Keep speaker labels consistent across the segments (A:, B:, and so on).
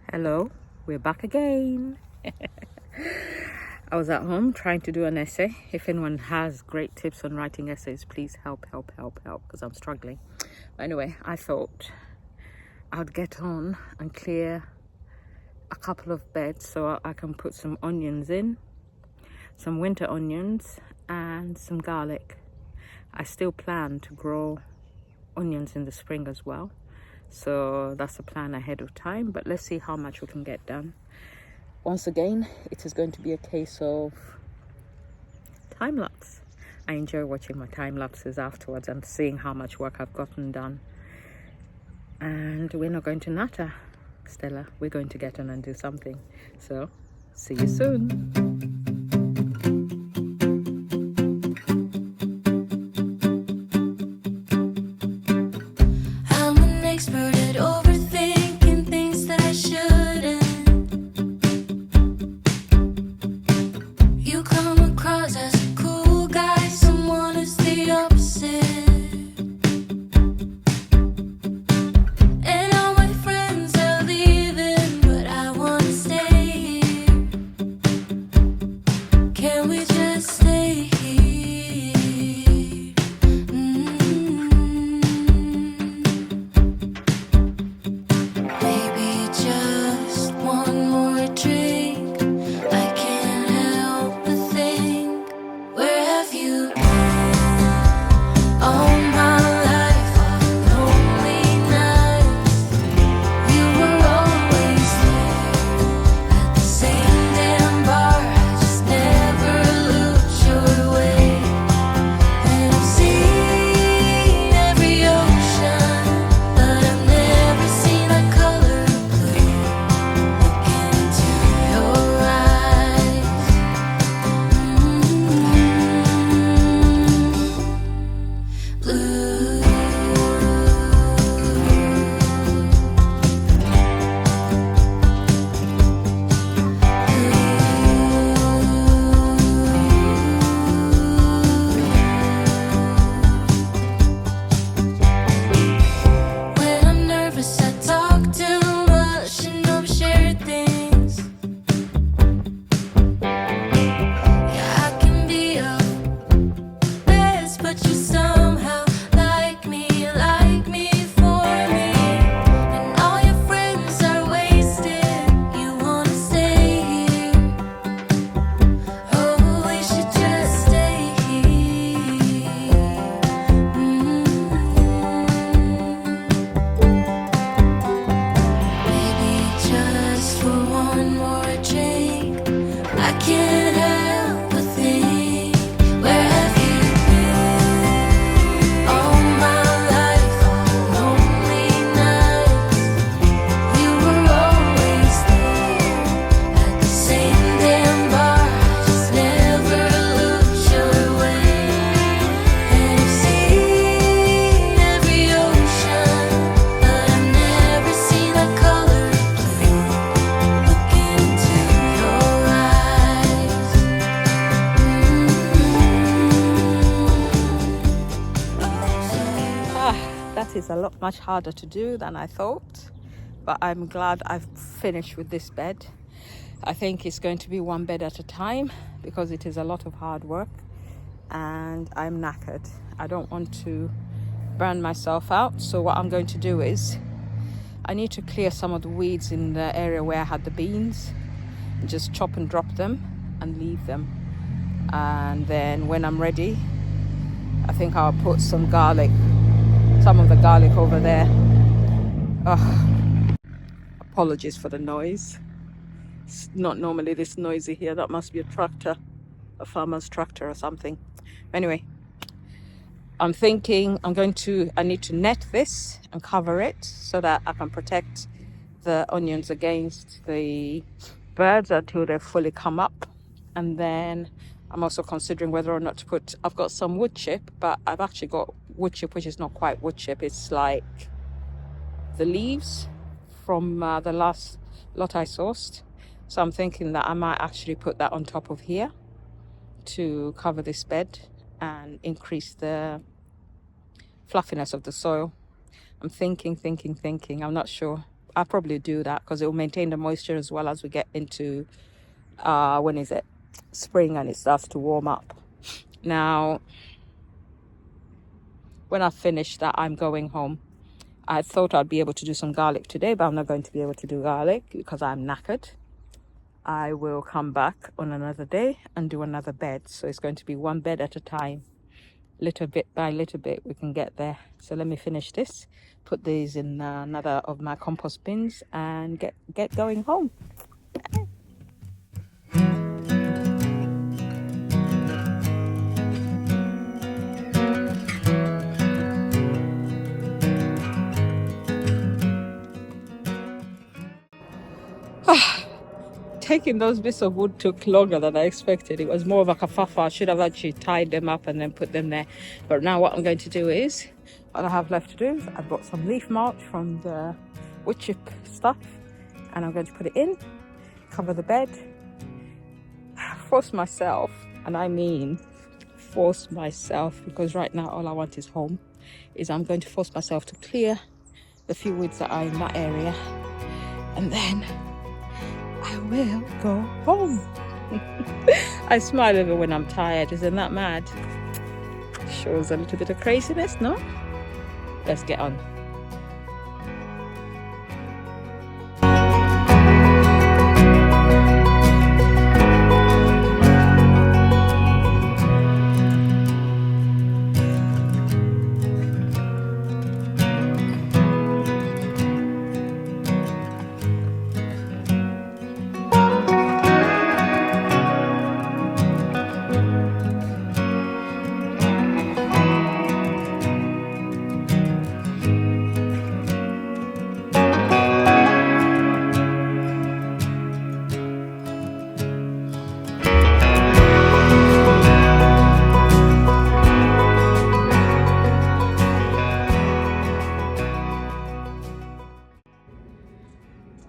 A: Hello, we're back again. I was at home trying to do an essay. If anyone has great tips on writing essays, please help, because I'm struggling. Anyway, I thought I'd get on and clear a couple of beds so I can put some onions in, some winter onions and some garlic. I still plan to grow onions in the spring as well. So that's a plan ahead of time, but let's see how much we can get done. Once again, it is going to be a case of time lapse. I enjoy watching my time lapses afterwards and seeing how much work I've gotten done. And we're not going to natter, Stella. We're going to get on and do something. So, see you soon. That is a lot much harder to do than I thought, but I'm glad I've finished with this bed. I think it's going to be one bed at a time because it is a lot of hard work and I'm knackered. I don't want to burn myself out, so what I'm going to do is I need to clear some of the weeds in the area where I had the beans and just chop and drop them and leave them. And then when I'm ready, I think I'll put some of the garlic over there. Apologies for the noise. It's not normally this noisy here. That must be a tractor, a farmer's tractor or something. Anyway, I'm thinking I need to net this and cover it so that I can protect the onions against the birds until they fully come up. And then I'm also considering whether or not to I've got some wood chip, but I've actually got wood chip which is not quite wood chip. It's like the leaves from the last lot I sourced. So I'm thinking that I might actually put that on top of here to cover this bed and increase the fluffiness of the soil. I'm thinking. I'm not sure. I'll probably do that because it will maintain the moisture as well as we get into when is it, spring, and it starts to warm up. Now when I finish that, I'm going home. I thought I'd be able to do some garlic today, but I'm not going to be able to do garlic because I'm knackered. I will come back on another day and do another bed. So it's going to be one bed at a time. Little bit by little bit we can get there. So let me finish this, put these in another of my compost bins, and get going home. Taking those bits of wood took longer than I expected. It was more of a kerfuffle. I should have actually tied them up and then put them there. But now what I'm going to do is, what I have left to do is I bought some leaf mulch from the wood chip stuff, and I'm going to put it in, cover the bed, force myself, and I mean force myself, because right now all I want is home, is I'm going to force myself to clear the few weeds that are in that area, and then I will go home. I smile even when I'm tired. Isn't that mad? Shows a little bit of craziness, no? Let's get on.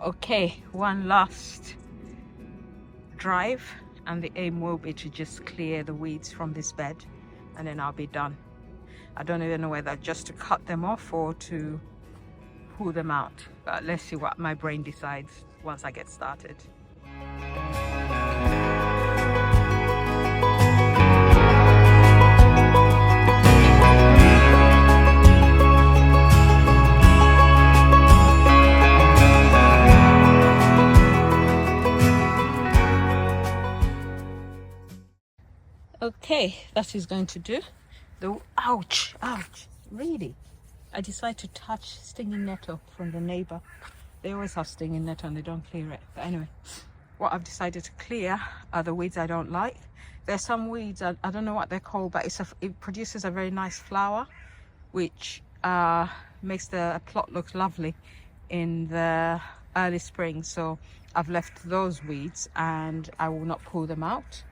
A: Okay, one last drive, and the aim will be to just clear the weeds from this bed, and then I'll be done. I don't even know whether just to cut them off or to pull them out, but let's see what my brain decides once I get started. Okay, that is going to do. Ouch, really. I decided to touch stinging nettle from the neighbor. They always have stinging nettle and they don't clear it. But anyway, what I've decided to clear are the weeds I don't like. There's some weeds, I don't know what they're called, but it produces a very nice flower, which makes the plot look lovely in the early spring. So I've left those weeds and I will not pull them out.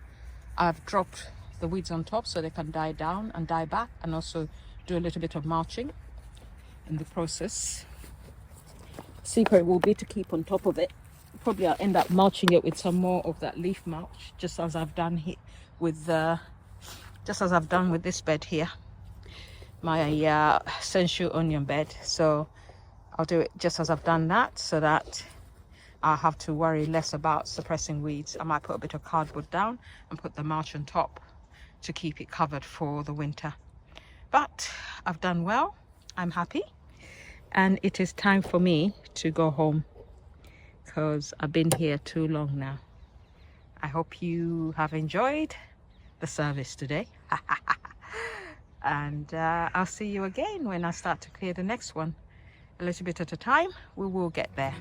A: I've dropped the weeds on top so they can die down and die back, and also do a little bit of mulching in the process. Secret will be to keep on top of it. Probably I'll end up mulching it with some more of that leaf mulch, just as I've done here with this bed here, my sensu onion bed. So I'll do it just as I've done that, so that I'll have to worry less about suppressing weeds. I might put a bit of cardboard down and put the mulch on top to keep it covered for the winter. But I've done well. I'm happy, and it is time for me to go home because I've been here too long now. I hope you have enjoyed the service today. And I'll see you again when I start to clear the next one. A little bit at a time, we will get there.